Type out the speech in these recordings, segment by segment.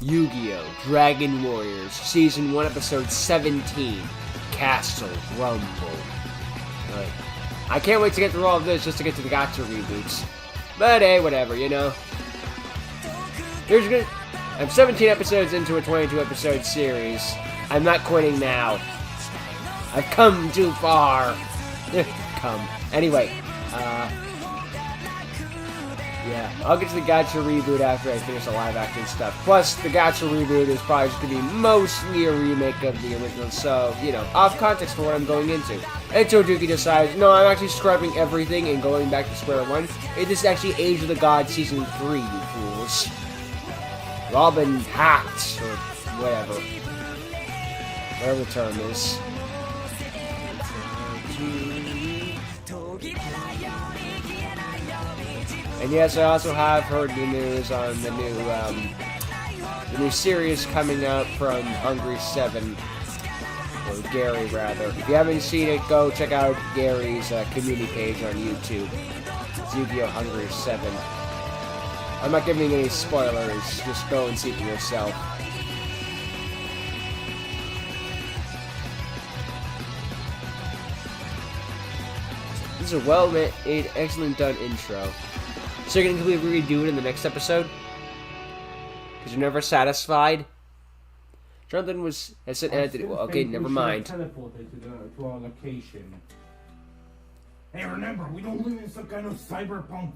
Yu-Gi-Oh! Dragon Warriors, Season 1, Episode 17, Castle Rumble. I can't wait to get through all of this just to get to the Gacha reboots. But hey, whatever, you know. I'm 17 episodes into a 22-episode series. I'm not quitting now. I've come too far. Anyway, yeah, I'll get to the Gacha reboot after I finish the live-action stuff. Plus, the Gacha reboot is probably just going to be mostly a remake of the original, so, you know, off context for what I'm going into. And Toduki decides, no, I'm actually scrubbing everything and going back to square one. This is actually Age of the Gods Season 3, you fools. Robin hacked, or whatever. Whatever the term is. And yes, I also have heard the news on the new series coming out from Hungry 7, or Gary rather. If you haven't seen it, go check out Gary's community page on YouTube. It's Yu-Gi-Oh! Hungry 7. I'm not giving any spoilers, just go and see for yourself. This is a well-made, excellent done intro. So you're going to completely redo it in the next episode? Because you're never satisfied? Jonathan has said Anthony. Well, okay, never mind. Teleported to our location. Hey, remember, we don't live in some kind of cyberpunk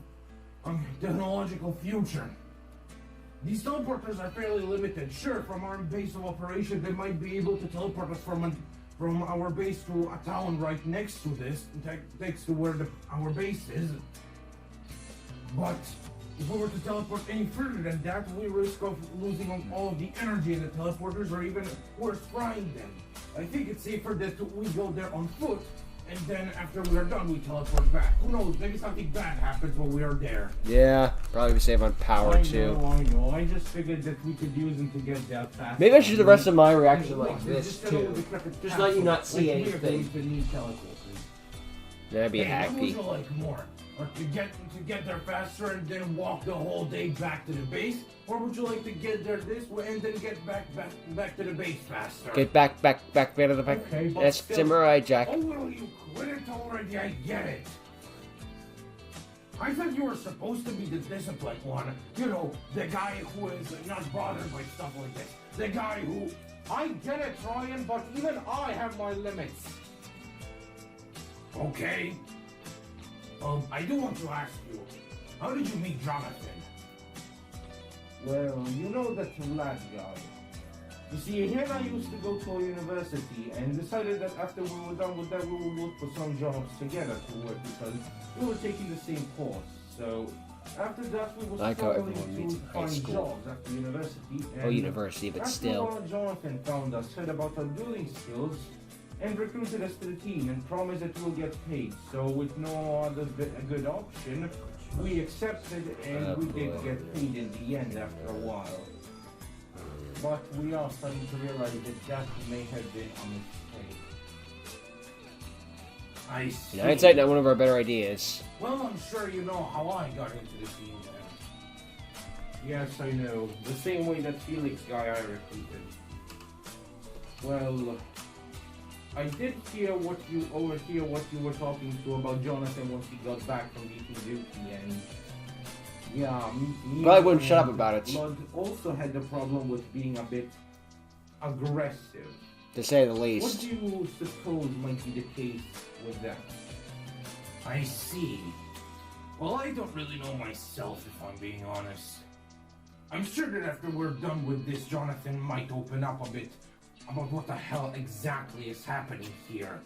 technological future. These teleporters are fairly limited. Sure, from our base of operation, they might be able to teleport us from our base to a town right next to this, next to where our base is. But if we were to teleport any further than that, we risk of losing all of the energy in the teleporters, or even worse, frying them. I think it's safer that we go there on foot, and then after we are done, we teleport back. Who knows? Maybe something bad happens while we are there. Yeah, probably be save on power too. I know. I just figured that we could use them to get there fast. Maybe I should do the rest of my reaction like this too. Just let you not see anything. That'd be happy. What would you like more? Or to get there faster and then walk the whole day back to the base? Or would you like to get there this way and then get back to the base faster? Get back to the back. Okay, that's Samurai Jack. Oh, will you quit it already? I get it. I thought you were supposed to be the disciplined one. You know, the guy who is not bothered by stuff like this. The guy who... I get it, Ryan, but even I have my limits. Okay. I do want to ask you, how did you meet Jonathan? Well, you know that lad guy. You see, he and I used to go to a university and decided that after we were done with that, we would look for some jobs together to work because we were taking the same course. So, after that, we were struggling to find jobs after university. Oh, university, but still. After Jonathan found us, heard about our dueling skills, and recruited us to the team and promised that we'll get paid. So with no other good option, we accepted and we did get paid in the end after a while. But we are starting to realize that may have been a mistake. I see. In hindsight, not one of our better ideas. Well, I'm sure you know how I got into the team then. Yes, I know. The same way that Felix guy I recruited. Well... I did overhear what you were talking to about Jonathan once he got back from leaving duty, and yeah, Probably wouldn't shut up about it. Blood also had the problem with being a bit aggressive, to say the least. What do you suppose might be the case with that? I see. Well, I don't really know myself, if I'm being honest. I'm sure that after we're done with this, Jonathan might open up a bit about what the hell exactly is happening here.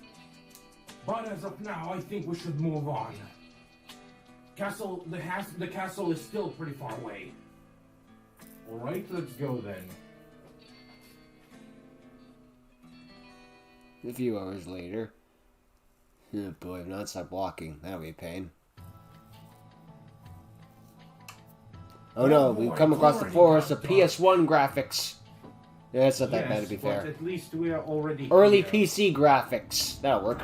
But as of now, I think we should move on. The castle is still pretty far away. Alright, let's go then. A few hours later. Oh boy, I've not stopped walking. That'll be a pain. Oh no, we've come across the forest of PS1 graphics. Yeah, it's not that bad to be fair. At least we are already early here. PC graphics. That'll work.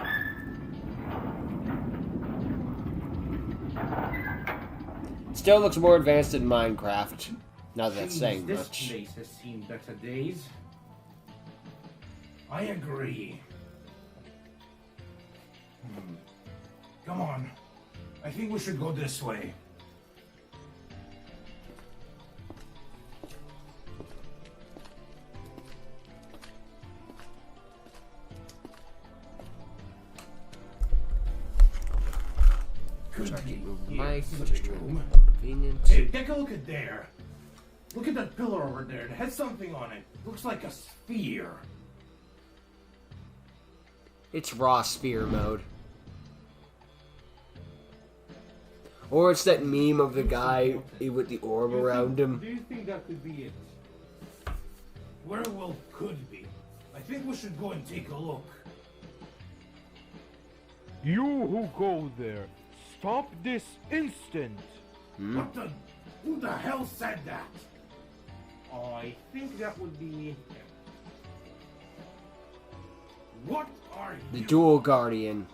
Still looks more advanced than Minecraft. Not that that's Jeez, saying this much. place has seen better days. I agree. Come on. I think we should go this way. Could be Mike, here, room. convenient. Hey, take a look at there. Look at that pillar over there. It has something on it. Looks like a sphere. It's raw sphere mode. Or it's that meme of the guy with the orb around him. Do you think that could be it? Where well could be. I think we should go and take a look. You who go there, stop this instant! What the? Who the hell said that? I think that would be. What are The you? Dual Guardian.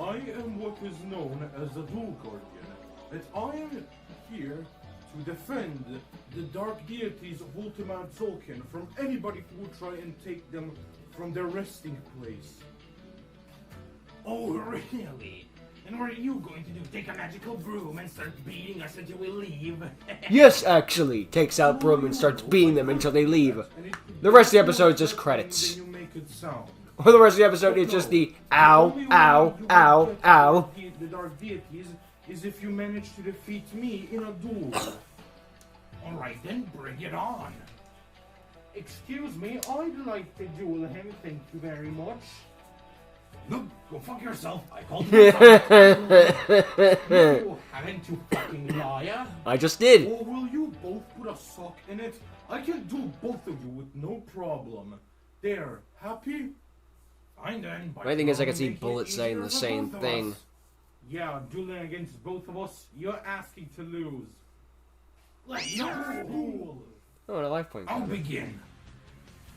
I am what is known as the Dual Guardian, and I am here to defend the dark deities of Ultima Tzolk'in from anybody who would try and take them from their resting place. Oh, really? And what are you going to do? Take a magical broom and start beating us until we leave? Yes, actually. Takes out Broom and starts beating them until they leave. The rest of the episode is just credits. Then you make it sound. Or the rest of the episode is just the ow, ow, ow, ow. The dark deities is if you manage to defeat me in a duel. Alright then, bring it on. Excuse me, I'd like to duel him, thank you very much. No, go fuck yourself. I called you. No, haven't you fucking liar? I just did. Or will you both put a sock in it? I can duel both of you with no problem. There, happy? Fine then. My thing is I can see Make it Bullet saying easier the for same both of thing. us. Yeah, dueling against both of us, you're asking to lose. Let's go. Oh, and a life point. I'll begin.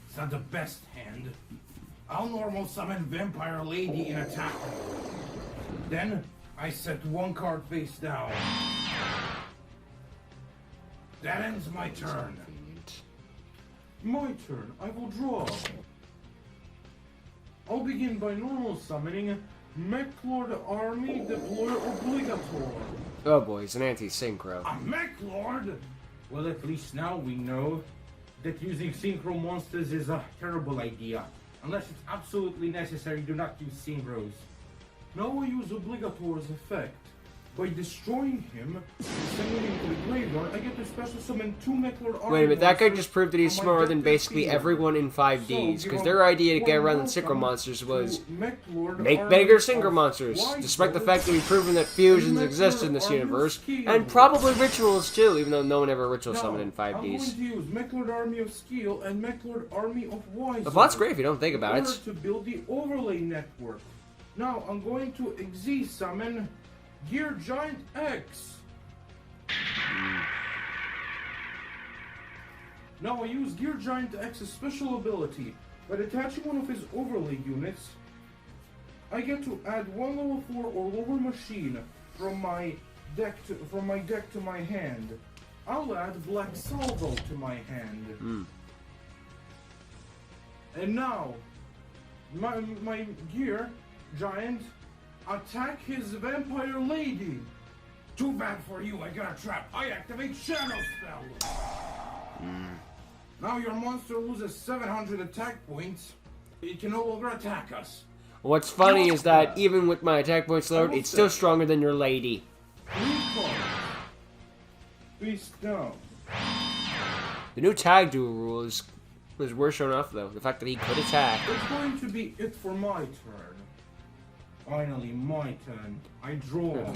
It's not the best hand. I'll normal summon Vampire Lady and attack her. Then I set one card face down. That ends my turn. My turn, I will draw. I'll begin by normal summoning Mechlord Army Deployer Obligator. Oh boy, he's an anti-synchro. A Mech Lord? Well, at least now we know that using synchro monsters is a terrible idea. Unless it's absolutely necessary, do not use synchros. Now I use Obligator's effect. By destroying him and sending him to the graveyard, I get to special summon 2 Mechlord Army Wait a minute, that guy monsters just proved that he's on my smarter than deck to basically field. everyone in 5Ds, So, because give their up idea to get one around the welcome synchro monsters was to Mechlord make Army bigger of synchro monsters, White despite the Wolf fact that we've proven that fusions exist in this universe, and probably rituals too, even though no one ever ritual Now, summoned in I'm going 5Ds. to use Mechlord Army of Skill and Mechlord Army of Wise. The plot's great if you don't think about in order it. to build the overlay network. Now I'm going to Xe summon Gear Giant X. Now I use Gear Giant X's special ability. By attaching one of his overlay units, I get to add one level 4 or lower machine from my deck to my hand. I'll add Black Salvo to my hand. And now, my Gear Giant attack his Vampire Lady. Too bad for you, I got a trap. I activate Shadow Spell. Now your monster loses 700 attack points. It can no longer attack us. What's funny is that even with my attack points lowered, it's still stronger than your lady. 3 cards. Face down. The new tag duel rule was worth showing off though. The fact that he could attack. That's going to be it for my turn. Finally, my turn. I draw.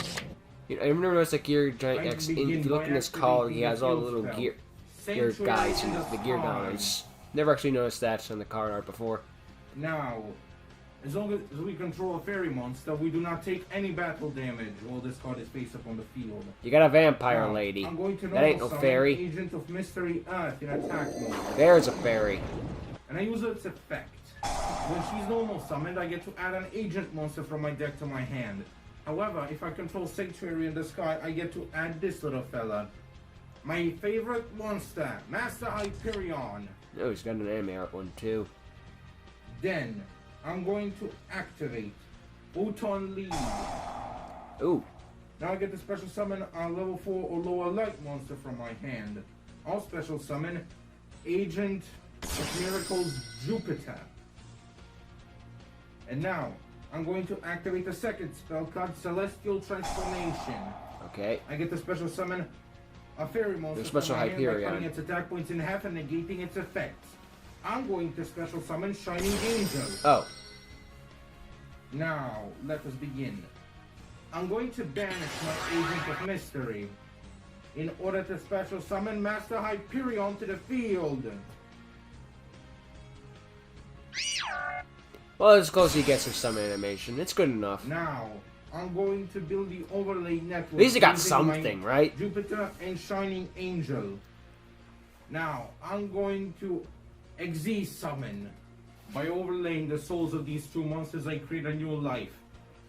You know, I remember noticed that Gear Giant X, if you look in his collar, he has all the little gear guys, the gear guys. Never actually noticed that on the card art before. Now, as long as we control a fairy monster, we do not take any battle damage while this card is face up on the field. You got a vampire Now, lady. I'm going to That ain't no normal summon fairy. Agent of Mystery Earth in attack mode. There's a fairy. And I use its effect. When she's normal summoned, I get to add an agent monster from my deck to my hand. However, if I control Sanctuary in the Sky, I get to add this little fella. my favorite monster, Master Hyperion. Oh, he's got an anime art one too. Then, I'm going to activate Photon Lead. Ooh. Now I get to special summon a level 4 or lower light monster from my hand. I'll special summon Agent of Miracles Jupiter. And now, I'm going to activate the second spell called Celestial Transformation. Okay. I get to special summon a fairy monster The special from my hand by Hyperion. cutting its attack points in half and negating its effects. I'm going to special summon Shining Angel. Oh. Now, let us begin. I'm going to banish my Agent of Mystery in order to special summon Master Hyperion to the field. Well, as close as he gets with summon animation. It's good enough. Now, I'm going to build the overlay network. At least he got using something, my right? Jupiter and Shining Angel. Now, I'm going to summon. By overlaying the souls of these two monsters, I create a new life.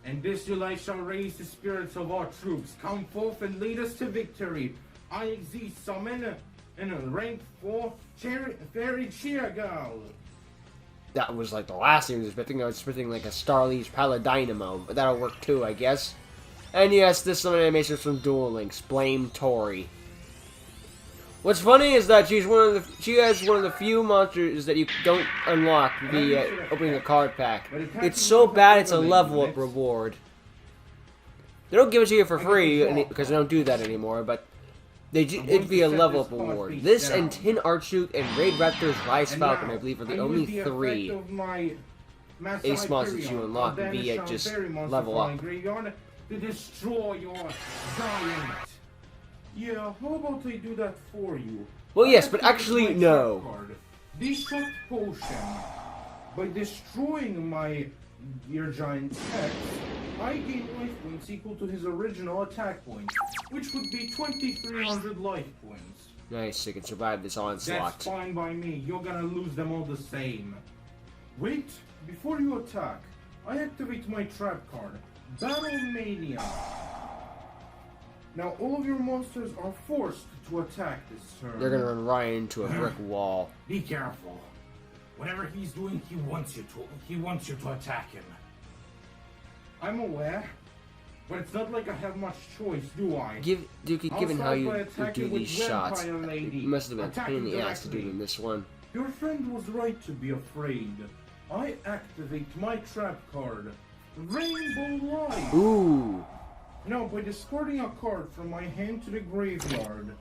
And this new life shall raise the spirits of our troops. Come forth and lead us to victory. I summon in a rank 4 Fairy Cheer Girl. That was like the last thing I was expecting. I was expecting like a Starliege Paladynamo, but that'll work too, I guess. And yes, this summon animation is from Duel Links. Blame Tori. What's funny is that she has one of the few monsters that you don't unlock via opening a card pack. It's so bad it's a level up reward. They don't give it to you for free because they don't do that anymore, but it'd be a level up reward. This and Tin Archduke and Raid Raptor's Rise Falcon, I believe, are the only 3 ace monsters you unlock via just level up. To destroy your giant. Yeah, how about I do that for you? Well, yes, but actually, no. Destruct Potion. By destroying my Gear Giant text, I gain life points equal to his original attack points, which would be 2,300 life points. Nice, you can survive this onslaught. That's fine by me. You're gonna lose them all the same. Wait, before you attack, I activate my trap card, Battle Mania. Now all of your monsters are forced to attack this turn. They're gonna run right into a brick wall. Be careful. Whatever he's doing, he wants you to attack him. I'm aware, but it's not like I have much choice, do I? Given how you do these shots, it must have been a pain in the ass to do in this one. Your friend was right to be afraid. I activate my trap card, Rainbow Light. Ooh. Now, by discarding a card from my hand to the graveyard,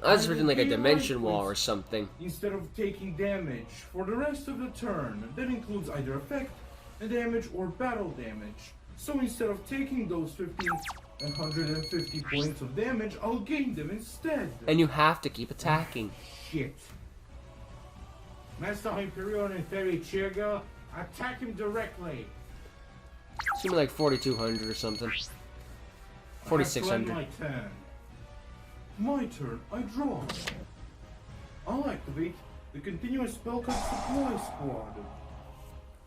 I was expecting like a dimension wall or something. Instead of taking damage for the rest of the turn, that includes either effect, damage, or battle damage. So instead of taking those 150 points of damage, I'll gain them instead. And you have to keep attacking. Shit. Master Hyperion and Fairy Cheerga, attack him directly. Seemed like 4,200 or something. 4,600. My turn. My turn. I draw. I'll activate the continuous spell card Supply Squad.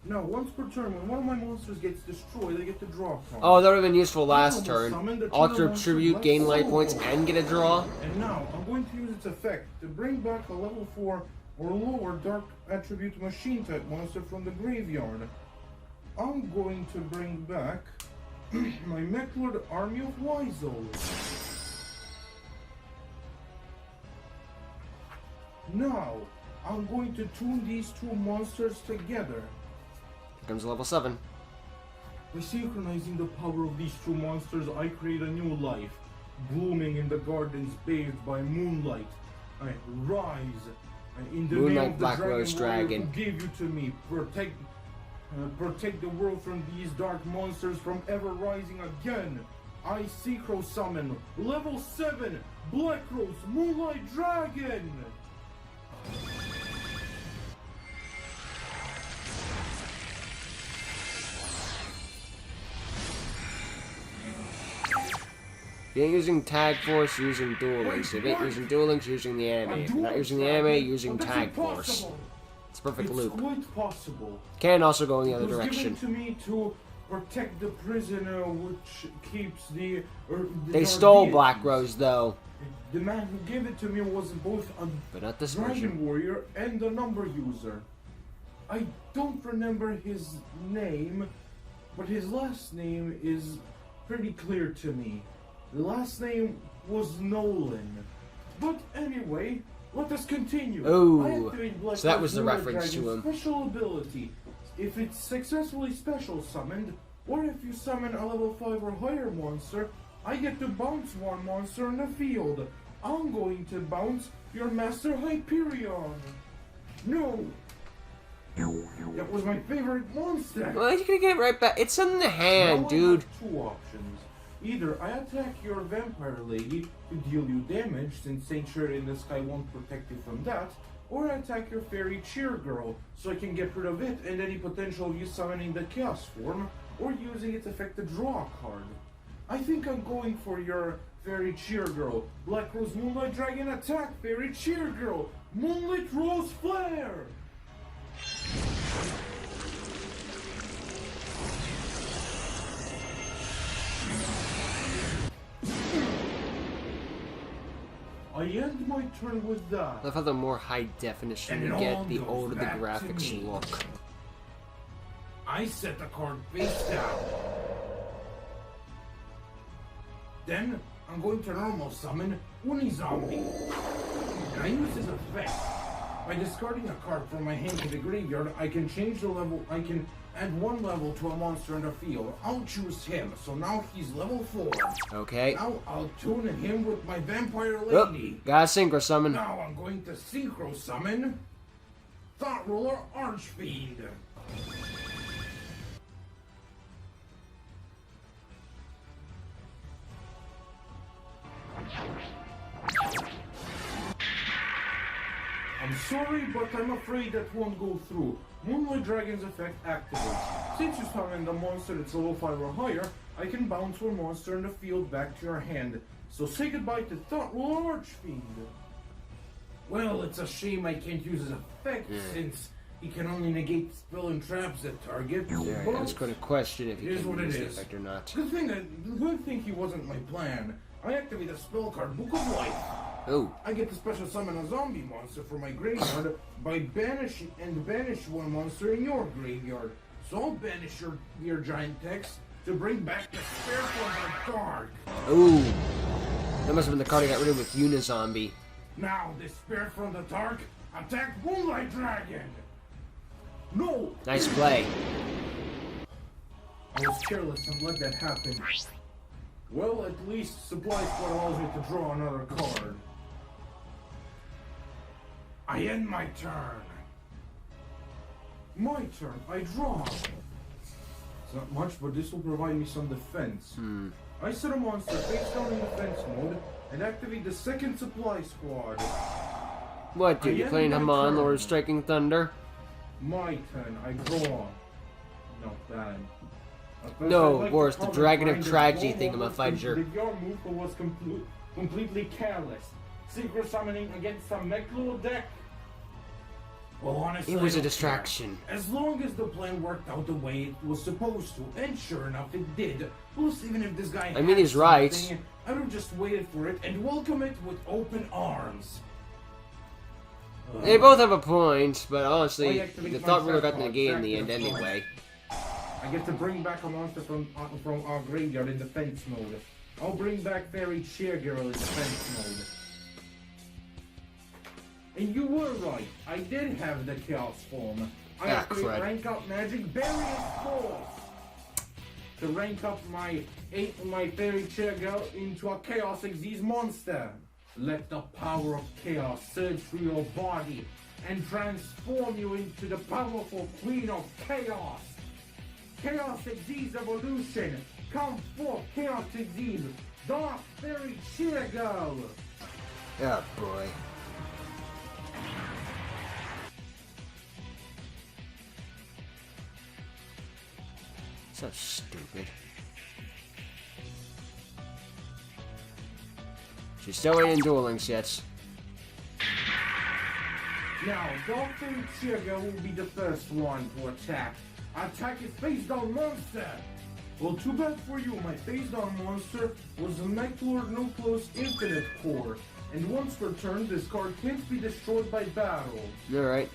Now, once per turn, when one of my monsters gets destroyed, I get to draw a card. Oh, that would have been useful last turn. Alter Tribute, gain life points, and get a draw. And now, I'm going to use its effect to bring back a level 4 or lower Dark Attribute Machine type monster from the graveyard. I'm going to bring back my Mechlord Army of Wyzels. Now, I'm going to tune these two monsters together. Here comes level 7. By synchronizing the power of these two monsters, I create a new life, blooming in the gardens bathed by moonlight. I rise in the Moonlight name of Black the Rose Dragon. who gave you to me. Protect the world from these dark monsters from ever rising again. I Synchro Summon Level 7 Black Rose Moonlight Dragon. If you ain't using Tag Force, you're using Duel Links. If you ain't using Duel Links, you're using the anime. If you're not using the anime, you're using Tag Force. It's a perfect loop. Quite possible. Can also go in the other It was direction. given to me to protect the prisoner, which keeps the. They stole Black Rose, though. The man who gave it to me was both a But not this dragon version. warrior and a number user. I don't remember his name, but his last name is pretty clear to me. The last name was Nolan. But anyway, let us continue. Oh, I activate Black so that was the Lunar reference to Dragon's him. Special ability. If it's successfully special summoned, or if you summon a level 5 or higher monster, I get to bounce one monster in the field. I'm going to bounce your Master Hyperion. No! That was my favorite monster! Well, you're gonna get it right back. It's in the Now hand, I dude. have two options. Either I attack your vampire lady to deal you damage, since Sanctuary in the Sky won't protect you from that, or I attack your fairy cheer girl, so I can get rid of it and any potential of you summoning the chaos form, or using its effect to draw a card. I think I'm going for your fairy cheer girl. Black Rose Moonlight Dragon attack, fairy cheer girl. Moonlit Rose Flare. I end my turn with I that. love how the more high definition And you it get, all the goes older the back to graphics me. look. I set the card face down. Then I'm going to normal summon Unizombie. And I use his effect. By discarding a card from my hand to the graveyard, I can change the level. I can add one level to a monster in the field. I'll choose him, so now he's level 4. Okay. Now I'll tune him with my vampire Oh, lady. gotta synchro summon. Now I'm going to synchro summon Thought Ruler Archfiend. I'm sorry, but I'm afraid that won't go through. Moonlight Dragon's effect activates. Since you summoned a monster that's level 5 or higher, I can bounce one monster in the field back to your hand. So say goodbye to Thought Ruler Archfiend. Well, it's a shame I can't use his effect since he can only negate spell and traps at target. Yeah, but I was gonna question if it you is can what use it the is. effect or not. Good thing he wasn't my plan. I activate a spell card, Book of Life. Oh, I get to special summon a zombie monster from my graveyard by banish one monster in your graveyard. So I'll banish your giant text to bring back the spare from the dark. ooh. That must have been the card I got rid of with Unizombie. Now, the spirit from the dark, attack Moonlight Dragon! No! Nice play. I was careless and let that happen. Well, at least Supply Squad allows me to draw another card. I end my turn. My turn, I draw. It's not much, but this will provide me some defense. I set a monster face down in defense mode and activate the second Supply Squad. What, dude? You I playing end my Haman, turn. Lord of Striking Thunder? My turn, I draw. Not bad. No, I'd like worse, to the cover Dragon of behind the Tragedy wall thing, I'm a of fudger. that your move was completely careless. Synchro summoning against a Mechlo deck. Well, honestly, It was I a don't distraction. care. As long as the plan worked out the way it was supposed to, and sure enough it did. Plus, even if this guy I mean, had he's right. something, I would have just waited for it and welcome it with open arms. They both have a point, but honestly, I activate the my Thought Ruler got Sapphire, the game in the end Sapphire. anyway. I get to bring back a monster from our graveyard in defense mode. I'll bring back Fairy Cheer Girl in defense mode. And you were right. I did have the Chaos form. I Ah, activate crud. rank up Magic Barrier Force to rank up my Fairy Cheer Girl into a Chaos Xyz monster. Let the power of Chaos surge through your body and transform you into the powerful Queen of Chaos. Chaos Xyz Evolution! Come forth, Chaos Xyz! Dark Fairy Cheer Girl! Oh boy. So stupid. She's still ain't in Duel Links yet. Now, Dark Fairy Cheer Girl will be the first one to attack. Attack is face down monster! Well, too bad for you. My face-down monster was a Mechlord Nucleus Infinite Core. And once per turn, this card can't be destroyed by battle. You're right.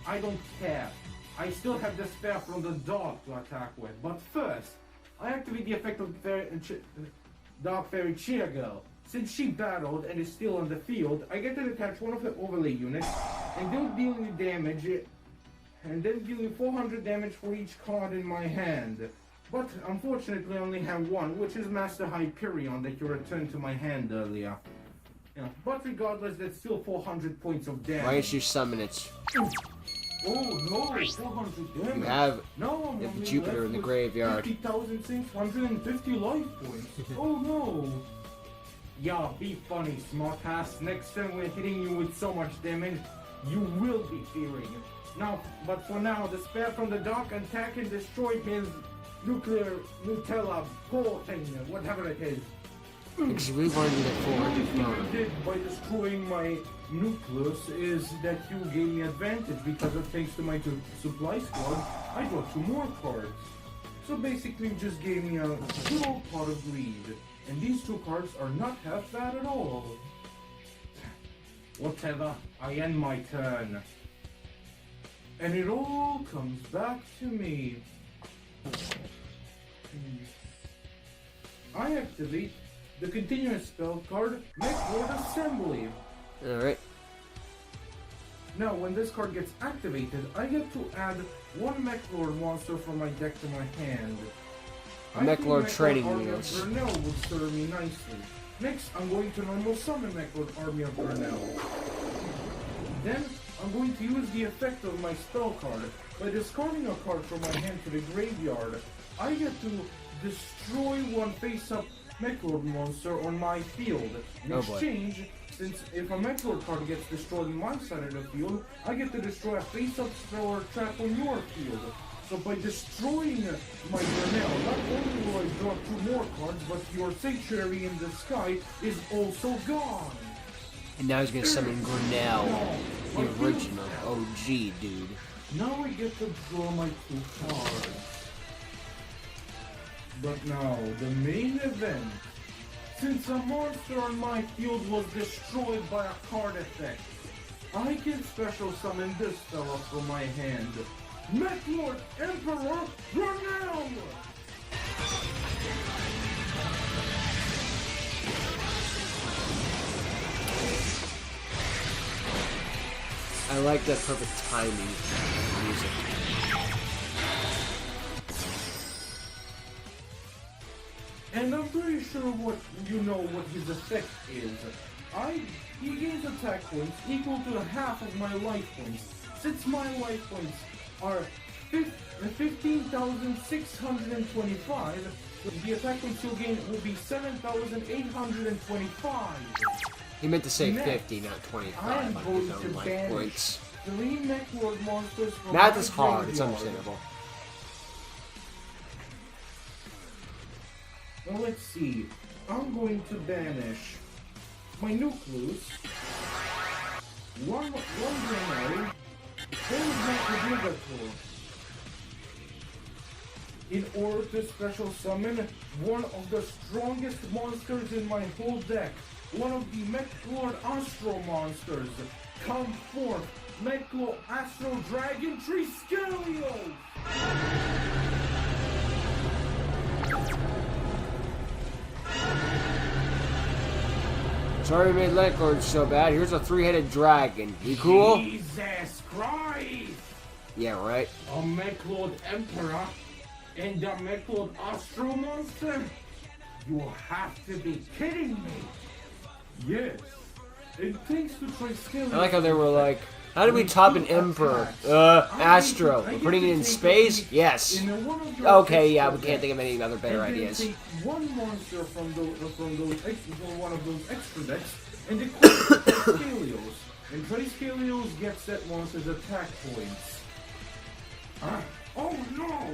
I don't care. I still have the spare from the dog to attack with. But first, I activate the effect of Dark Fairy Cheer Girl. Since she battled and is still on the field, I get to attach one of the overlay units and they'll deal you damage, and then deal you 400 damage for each card in my hand. But unfortunately I only have one, which is Master Hyperion that you returned to my hand earlier. Yeah, but regardless, that's still 400 points of damage. Why don't you summon it? Oh no, 400 damage. You have No, I'm the only Jupiter left in the with graveyard. 50,650 life points. Oh no. Yeah, be funny, smartass. Next time we're hitting you with so much damage, you will be fearing it. Now, but for now, the spare from the dock attack and destroy his nuclear Nutella core thing, whatever it is. Because we wanted it The only thing for. you did by destroying my nucleus is that you gave me advantage because of thanks to my supply squad, I draw 2 more cards. So basically you just gave me a good old pot of greed. And these 2 cards are not half bad at all. Whatever, I end my turn. And it all comes back to me. I activate the continuous spell card, Mechlord Assembly. Alright. Now, when this card gets activated, I get to add 1 Mechlord monster from my deck to my hand. A Mechlord training Army wheels. of Burnell would serve me nicely. Next, I'm going to normal summon Mechlord Army of Burnell. Then, I'm going to use the effect of my spell card. By discarding a card from my hand to the graveyard, I get to destroy 1 face-up Mechlord monster on my field. In exchange, since if a Mechlord card gets destroyed on my side of the field, I get to destroy a face-up spell or trap on your field. So by destroying my Burnell, not only will I draw 2 more cards, but your Sanctuary in the Sky is also gone. And now he's gonna summon Grinnell, the original OG dude. Now I get to draw my 2 cards. But now, the main event. Since a monster on my field was destroyed by a card effect, I can special summon this fella from my hand. Mechlord Emperor Grinnell! I like that perfect timing of music. And I'm pretty sure what his effect is. He gains attack points equal to half of my life points. Since my life points are 15,625, the attack points he'll gain will be 7,825. He meant to say Next, 50, not I 25 am on going his to own life banish points. 3 Mechlord monsters from Math my is hard, it's graveyard. understandable. Now let's see. I'm going to banish my Nucleus, one Granary, and my Obligator. In order to special summon one of the strongest monsters in my whole deck, one of the Mechlord Astro monsters. Come forth, Mechlord Astro Dragon Triskelios! Sorry we made Mechlord so bad. Here's a 3-headed dragon. You cool? Jesus Christ! Yeah, right? A Mechlord Emperor and a Mechlord Astro monster? You have to be kidding me! Yes. And thanks to Triskelios. I like how they were like, how do we top an Emperor? Astro. We're putting it in space? Yes. Okay, yeah, we can't think of any other better ideas. Take one monster from one of those extra decks and equip Triskelios. And Triskelios gets that monster's attack points. Oh no!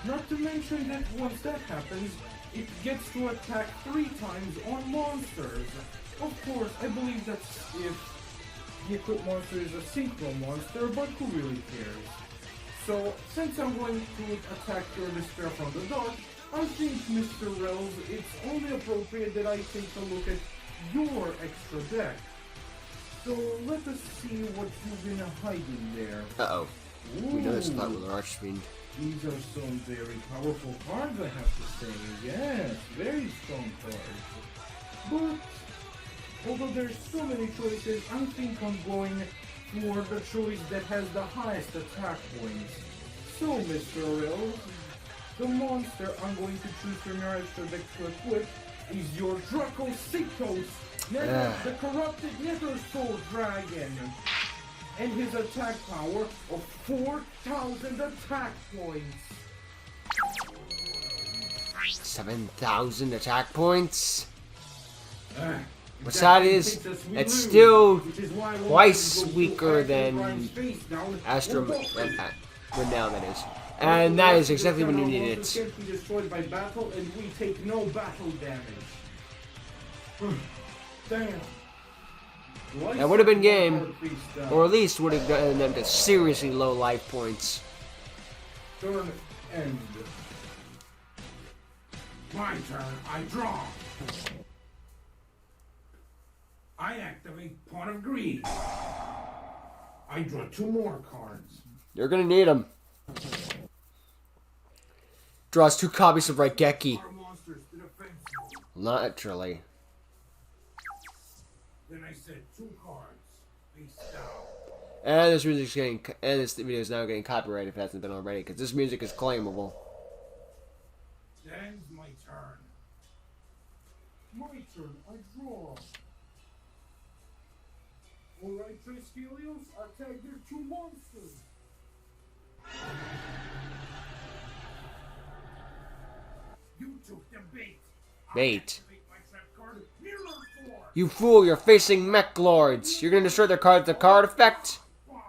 Not to mention that once that happens, it gets to attack 3 times on monsters. Of course, I believe that's if the equipped monster is a synchro monster, but who really cares? So, since I'm going to attack your despair from the dark, I think, Mr. Rells, it's only appropriate that I take a look at your extra deck. So, let us see what you've been hiding there. Uh-oh. We know this Ooh. spot with our Archfiend. These are some very powerful cards, I have to say. Yes, very strong cards. But, although there's so many choices, I think I'm going for the choice that has the highest attack points. So, Mr. Orel, the monster I'm going to choose from your extra deck to equip is your Dracocytos, the corrupted Nether Soul Dragon. And his attack power of 4,000 attack points. 7,000 attack points? What's That that is, takes us, we it's lose, still which is why I want twice to go weaker to than Brian's face down. Renown, that is. And that is exactly when you need it. Can't be destroyed by battle, and we take no battle damage. Damn. That would have been game, or at least would have gotten them to seriously low life points. Turn end. My turn. I draw. I activate Pot of Greed. I draw 2 more cards. You're gonna need them. Draws 2 copies of Raigeki. Our monsters to defense. Naturally. Then I said 2 cards. Face down. And this music's getting, and this video is now getting copyrighted if it hasn't been already, because this music is claimable. Then my turn. My turn. I draw. Alright, Triskelios, attack their 2 monsters. You took the bait. Bait. Activate my trap card. Mirror Force. You fool, you're facing Mech Lords. You're gonna destroy their card with the card effect? Bye.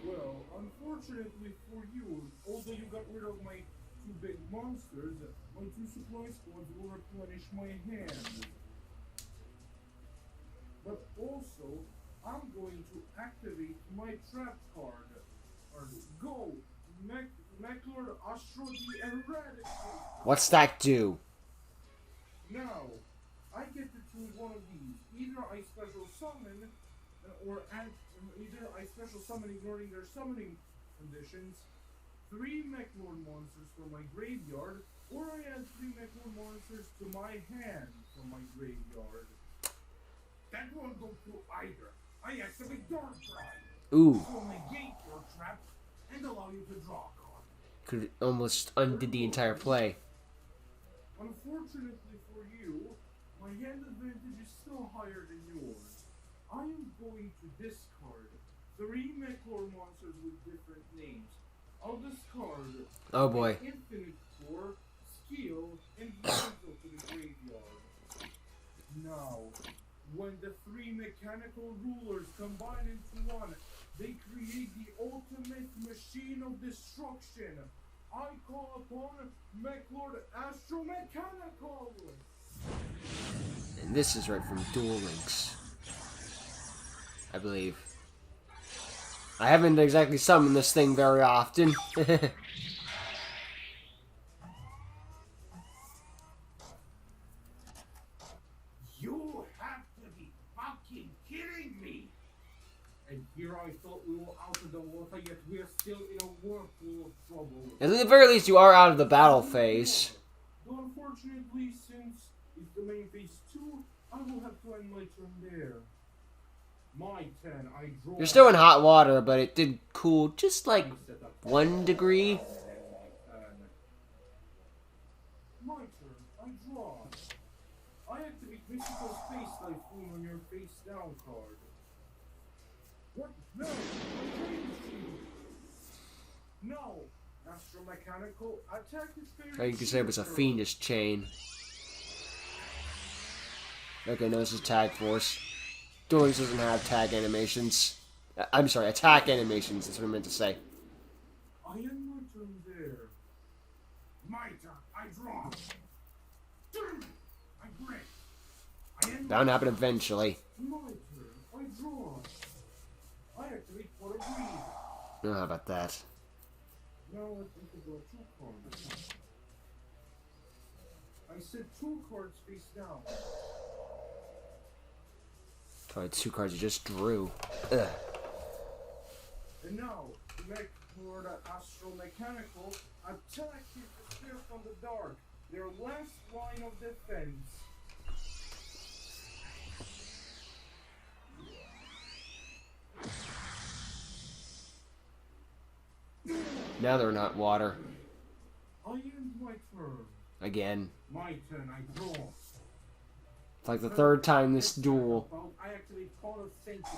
Well, unfortunately for you, although you got rid of my 2 big monsters, my 2 supply squads will replenish my hand. But also, I'm going to activate my trap card. Or go! Mechlord Astro the Eradicate! What's that do? Now, I get to choose one of these. Either I special summon, or either I special summon ignoring their summoning conditions, 3 Mechlord monsters from my graveyard, or I add 3 Mechlord monsters to my hand from my graveyard. That won't go through either. I activate Dark Drive. Ooh, This will negate your trap and allow you to draw a card. could almost undid the entire play. Unfortunately for you, my hand advantage is still higher than yours. I am going to discard 3 Mechlord monsters with different names. I'll discard Oh boy. Infinite Core, Skill, and Vigil to the graveyard. Now, when the 3 mechanical rulers combine into one, they create the ultimate machine of destruction. I call upon Mechlord Astro Mechanical! And this is right from Duel Links, I believe. I haven't exactly summoned this thing very often. You have to be fucking kidding me! And here I thought we were out of the water, yet we are still in a whirlpool of trouble. At the very least, you are out of the battle phase. Though unfortunately, since it's the main phase 2, I will have to end my turn there. My 10, I draw. You're still in hot water, but it did cool just like 1 degree. My turn, I draw. I activate Mystical Space Typhoon on your face down card. What? No! I trade you! No! Astromechanical, attack his favorite. Or you could say it was a fiendish chain. Okay, no, this is Tag Force. Duel Links doesn't have tag animations. I'm sorry, attack animations, that's what I meant to say. I am my turn there. My turn. I draw. Bound to happen eventually. My turn. I draw. I activate for a breeze. Oh, how about that? Now let's draw 2 cards. I said 2 cards face down. Probably 2 cards you just drew. Ugh. And now, Mech Lord Astromechanical attack you to steer from the dark. Their last line of defense. Now they're not water. I end my turn. Again. My turn, I draw. It's like the 3rd time this duel. I activate Call of Sanctity.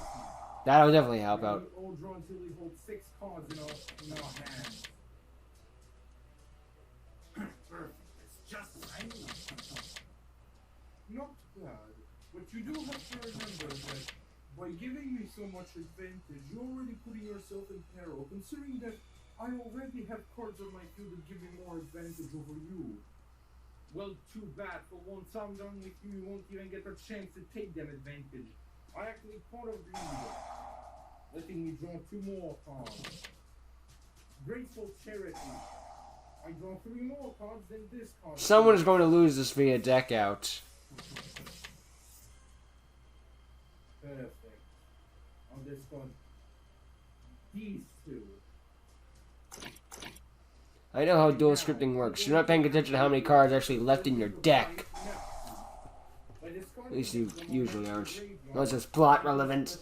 That'll definitely help out. We all draw until we hold 6 cards in our hands. Perfect. It's just I need. Not bad. But you do have to remember that by giving me so much advantage, you're already putting yourself in peril, considering that I already have cards on my field that give me more advantage over you. Well, too bad. For once I'm done with you, you won't even get a chance to take that advantage. I actually Pot of Greed, letting me draw 2 more cards. Grateful Charity. I draw 3 more cards than this card. Someone is going to lose this via deck out. Perfect. On this card, these 2. I know how dual scripting works. You're not paying attention to how many cards are actually left in your deck. At least you usually aren't. Unless it's plot relevant.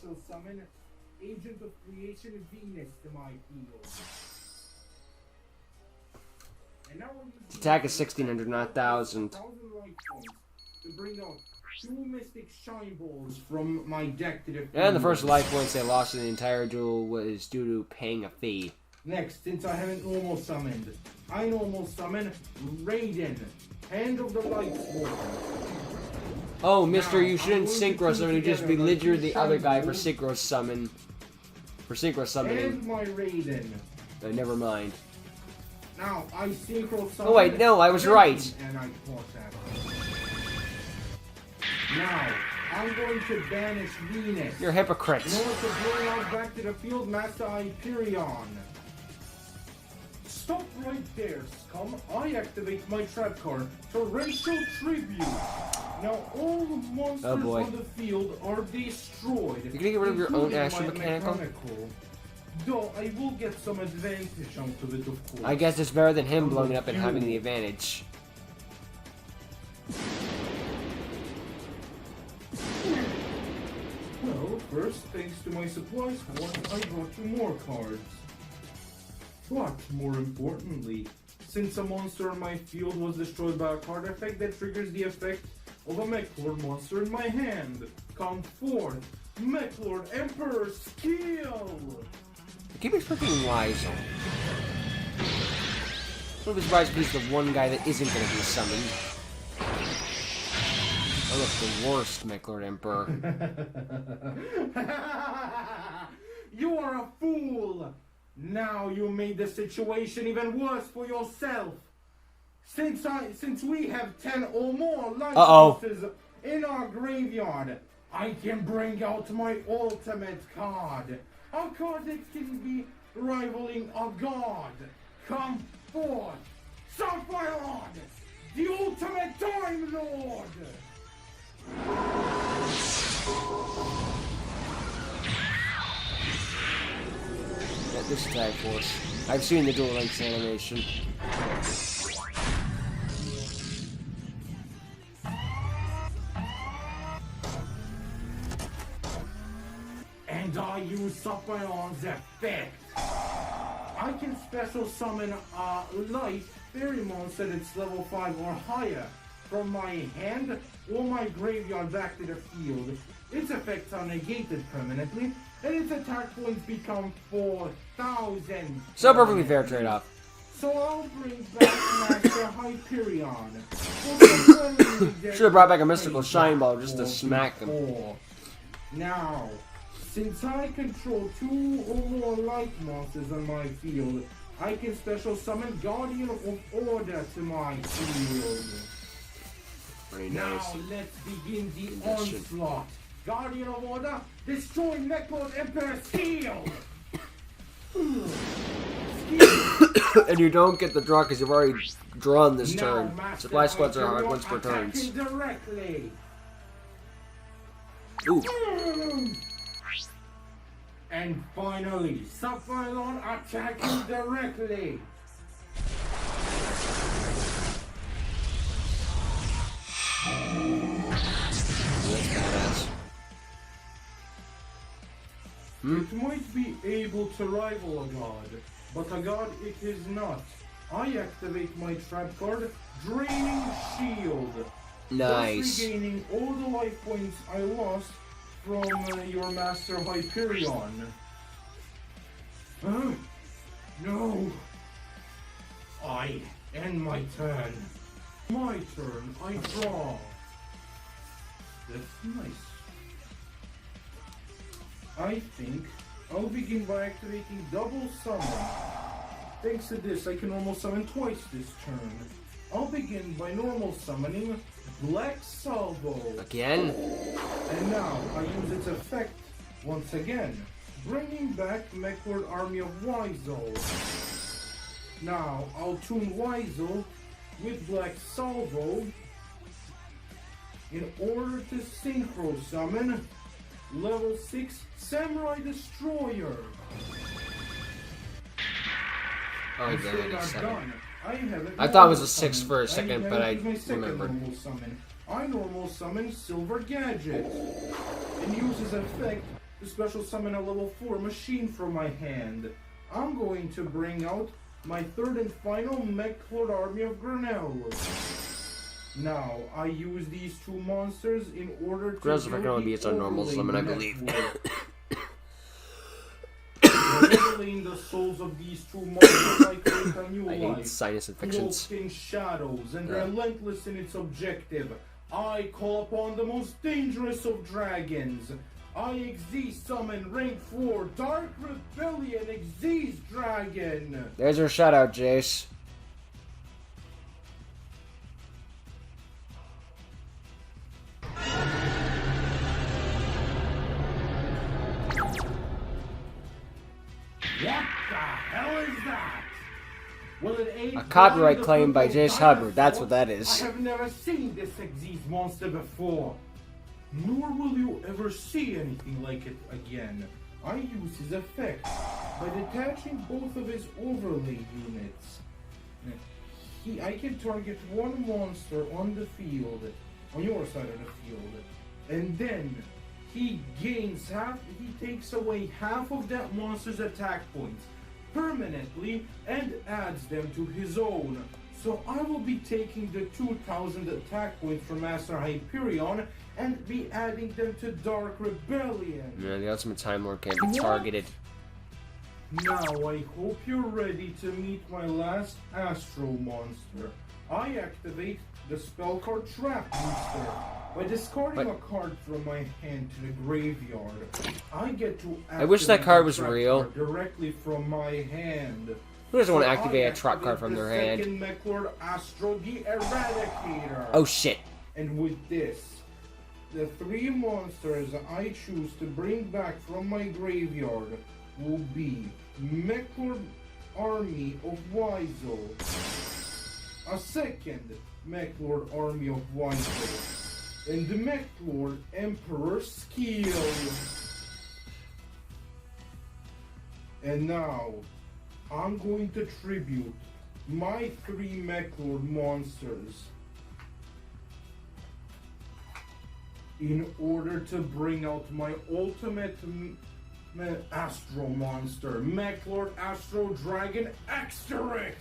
Agent of Creation Venus to my field. And now Attack is 1600, not 1000. To bring out 2 Mystic Shine Balls from my deck to the field. And the first life points they lost in the entire duel was due to paying a fee. Next, since I haven't normal summoned, I normal summon Raiden, Hand of the Light Sword. Oh, mister, you shouldn't synchro summon, you just belliger the other guy for synchro summon. For synchro summoning. And my Raiden. Never mind. Now, I synchro summon... Oh wait, no, I was right. And I caught that. Now, I'm going to banish Venus. You're hypocrites. In order to bring out back to the field Master Hyperion. Stop right there, scum. I activate my trap card, Torrential Tribute. Now all the monsters on the field are destroyed. You're gonna get rid of your own Astromechanical? Though I will get some advantage out of it, of course. I guess it's better than him blowing it up and having the advantage. Well, first, thanks to my supplies horn, I brought 2 more cards. But, more importantly, since a monster in my field was destroyed by a card effect that triggers the effect of a Mechlord monster in my hand, come forth, Mechlord Emperor Skill! I keep expecting Liza. I'll be surprised if he's the one guy that isn't going to be summoned. I look the worst, Mechlord Emperor. You are a fool! Now you made the situation even worse for yourself. Since we have 10 or more life monsters in our graveyard, I can bring out my ultimate card. A card that can be rivaling a god. Come forth, Sapphire, the ultimate Time Lord. This Tag Force. I've seen the Duel Links animation. And I use Sapphiron's effect. I can special summon a light fairy monster that's level 5 or higher from my hand or my graveyard back to the field. Its effects are negated permanently, and its attack points become 4,000. So perfectly fair trade-off. So I'll bring back Master Hyperion. Should have brought back a mystical shine ball just to smack them. Now, since I control 2 or more light monsters on my field, I can special summon Guardian of Order to my field. Pretty Now nice. let's begin the Condition. onslaught. Guardian of Order, destroy Mechlord Emperor Steel! And you don't get the draw because you've already drawn this Now, turn. Master Supply squads are hard Hyperion once per turn. attacking directly. Ooh. And finally, Sapphire attacking directly. That's badass. It might be able to rival a god, but a god it is not. I activate my trap card, Draining Shield. Nice. Thus regaining all the life points I lost from your Master Hyperion. No. I end my turn. My turn, I draw. That's nice. I think I'll begin by activating double summon. Thanks to this, I can normal summon twice this turn. I'll begin by normal summoning Black Salvo. Again? And now I use its effect once again, bringing back Mechlord Army of Wizel. Now I'll tune Wizel with Black Salvo in order to synchro summon level 6 Samurai Destroyer. Oh, I'm yeah, still it not is 7. done. I thought it was a 6 for a second, but I remembered. Normal summon. I normal summon Silver Gadget and use his effect to special summon a level 4 machine from my hand. I'm going to bring out my third and final Mechlord Army of Grinnell. Now, I use these two monsters in order to Grinnell's effect only beats on normal overlay summon, I believe. Overlaying the souls of these two monsters, I create a new I hate life. sinus infections. Cloaked in shadows and Yeah. relentless in its objective, I call upon the most dangerous of dragons. I Xyz summon rank 4 Dark Rebellion Xyz Dragon. There's your shout out, Jace. What the hell is that? Well, it ain't A copyright one of the claim by purple Jace Hubbard, that's what that dinosaurs. is. I have never seen this Xyz monster before. Nor will you ever see anything like it again. I use his effect by detaching both of his overlay units. I can target one monster on the field, on your side of the field, and then he takes away half of that monster's attack points permanently and adds them to his own. So I will be taking the 2,000 attack points from Master Hyperion and be adding them to Dark Rebellion. Yeah, the ultimate Time Lord can't be targeted. Now I hope you're ready to meet my last Astro monster. I activate the spell card Trap Booster. By discarding a card from my hand to the graveyard, I get to activate I wish that card was the trap real. card directly from my hand. Who doesn't want to So activate I a trap card from the their hand? second Mechlord Astro the Eradicator. Oh shit. And with this, the 3 monsters I choose to bring back from my graveyard will be Mechlord Army of Wizel, a second Mechlord Army of Wizel, and the Mechlord Emperor Skill. And now, I'm going to tribute my 3 Mechlord monsters in order to bring out my ultimate Astro monster, Mechlord Astro Dragon Exterix!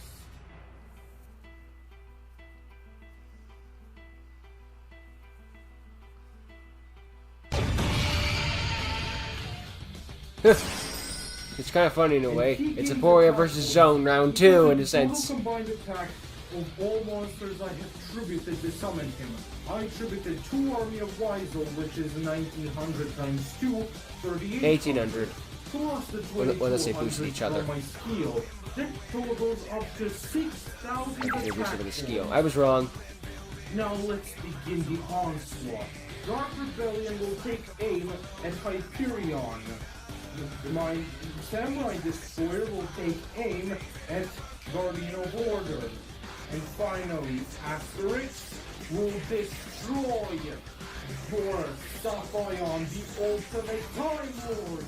It's kind of funny in a way. It's Aporia versus Zone round 2 in a sense. The combined attack of all monsters I have tributed to summon him. I tributed 2 Army of Wizel, which is 1900 times 2, 1800. Plus the Unless they boosted 2200 each other. from my skill. That totals up to 6,000 They boosted with a attack skill. points. I was wrong. Now let's begin the onslaught. Dark Rebellion will take aim at Hyperion. My Samurai Destroyer will take aim at Guardian of Order. And finally, Asterix will destroy your Saphion, the ultimate Time Lord.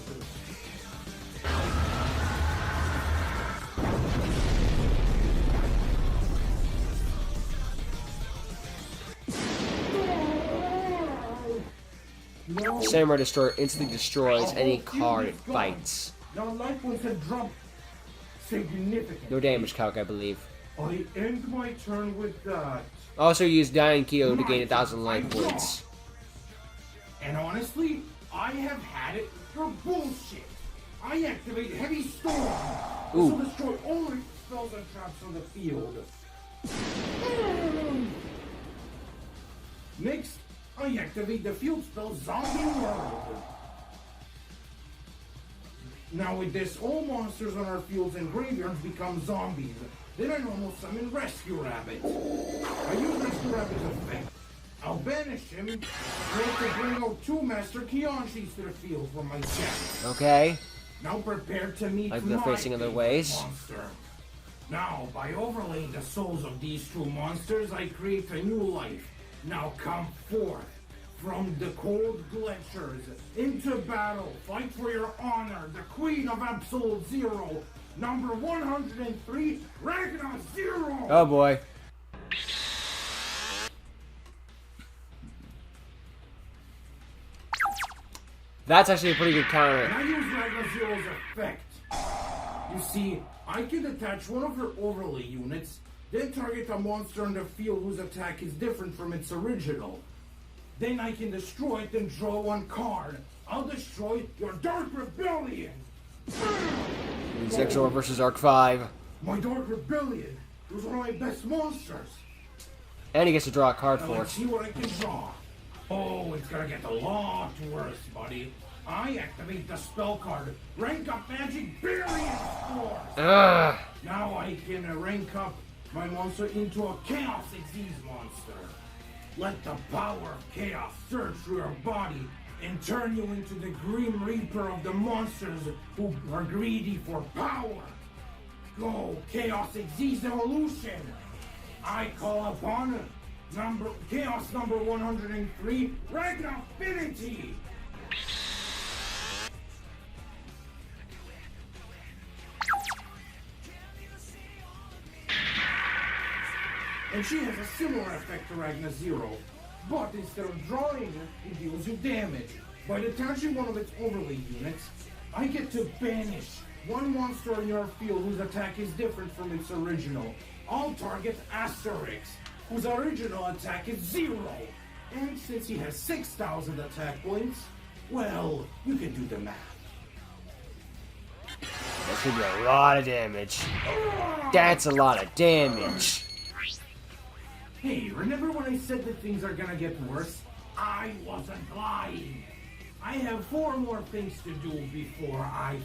No. Samurai Destroyer instantly destroys any card it fights. Now life points have dropped significantly. No damage calc, I believe. I end my turn with that. Also use Diane Kyo to gain 1,000 life points. And honestly, I have had it for bullshit. I activate Heavy Storm. Ooh. So destroy all the spells and traps on the field. Next, I activate the field spell Zombie World. Now with this, all monsters on our fields and graveyards become zombies. Then I normal summon Rescue Rabbit. I use Rescue Rabbit's effect. I'll banish him and to bring out 2 Master Kianshis to the field from my deck. Okay. Now prepare to meet Like my they're facing other favorite ways. monster. Now, by overlaying the souls of these 2 monsters, I create a new life. Now come forth from the cold glaciers into battle. Fight for your honor, the Queen of Absolute Zero, number 103, Ragnar Zero. Oh boy. That's actually a pretty good counter. And I use Ragnar Zero's effect. You see, I can attach one of her overlay units, then target a monster on the field whose attack is different from its original. Then I can destroy it and draw 1 card. I'll destroy your Dark Rebellion. Xexor versus Arc 5. My Dark Rebellion was one of my best monsters. And he gets to draw a card Now for let's it. see what I can draw. Oh, it's gonna get a lot worse, buddy. I activate the spell card. Rank up Magic Barrier Force. Ugh. Now I can rank up my monster into a Chaos Disease monster. Let the power of chaos surge through your body and turn you into the Grim Reaper of the monsters who are greedy for power. Go, Chaos Disease Evolution. I call upon Chaos number 103, Ragnar Affinity. And she has a similar effect to Ragnar Zero, but instead of drawing it deals you damage. By detaching one of its overlay units, I get to banish 1 monster in your field whose attack is different from its original. I'll target Asterix, whose original attack is 0. And since he has 6,000 attack points, well, you can do the math. That's gonna be a lot of damage. That's a lot of damage. Hey, remember when I said that things are gonna get worse? I wasn't lying. I have 4 more things to do before I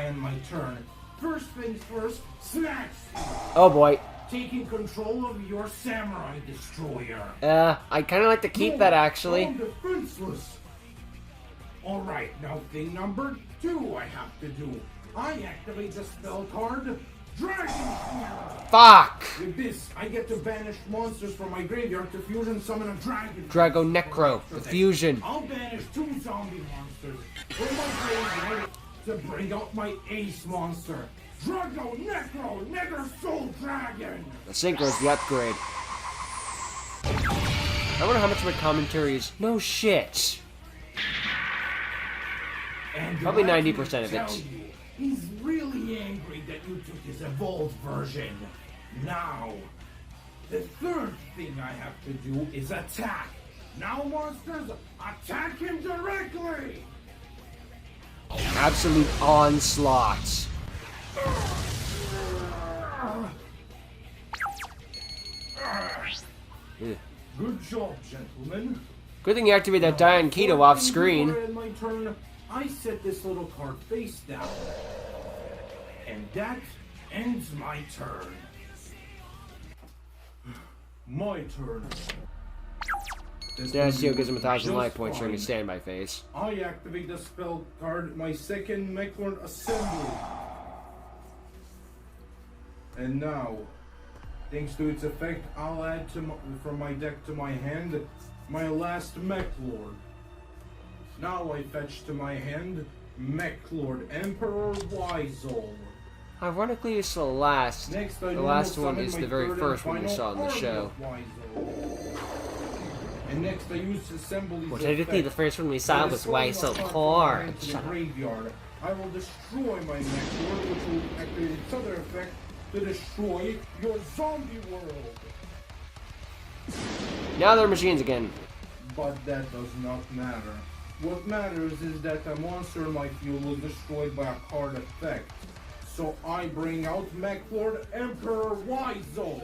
end my turn. First things first, Snatch Steal. Oh boy. Taking control of your Samurai Destroyer. I kind of like to keep that actually. I'm defenseless. Alright, now thing number 2 I have to do. I activate the spell card, Dragon Spear. Fuck! With this, I get to banish monsters from my graveyard to fusion summon a dragon. Drago Necro, the fusion. I'll banish 2 zombie monsters from my graveyard to bring out my ace monster, Drago Necro Nether Soul Dragon. The Synchro's the upgrade. I wonder how much of my commentary is no shit. And Probably do I 90% of tell it. you, he's really angry that you took his evolved version. Now, the third thing I have to do is attack. Now, monsters, attack him directly! Absolute onslaught. Ugh. Good job, gentlemen. Good thing you activated that Diane Keto off screen. Before I end my turn, I set this little card face down. And that ends my turn. My turn. Dasio gives him 1,000 Just life points during fine. his standby phase. I activate the spell card, my second Mechlord Assembly. And now, thanks to its effect, I'll add from my deck to my hand my last Mechlord. Now I fetch to my hand Mechlord Emperor Wizel. Ironically, it's the last. Next, The last one is the very first one we saw in the show. And next I use Assembly's Well, technically, the effect. first one we saw was Wiseau Core. To the graveyard. I will destroy my Mechlord, which will activate its other effect to destroy your zombie world. Now they're machines again. But that does not matter. What matters is that a monster in my field was destroyed by a card effect. So I bring out Mechlord Emperor Wizel.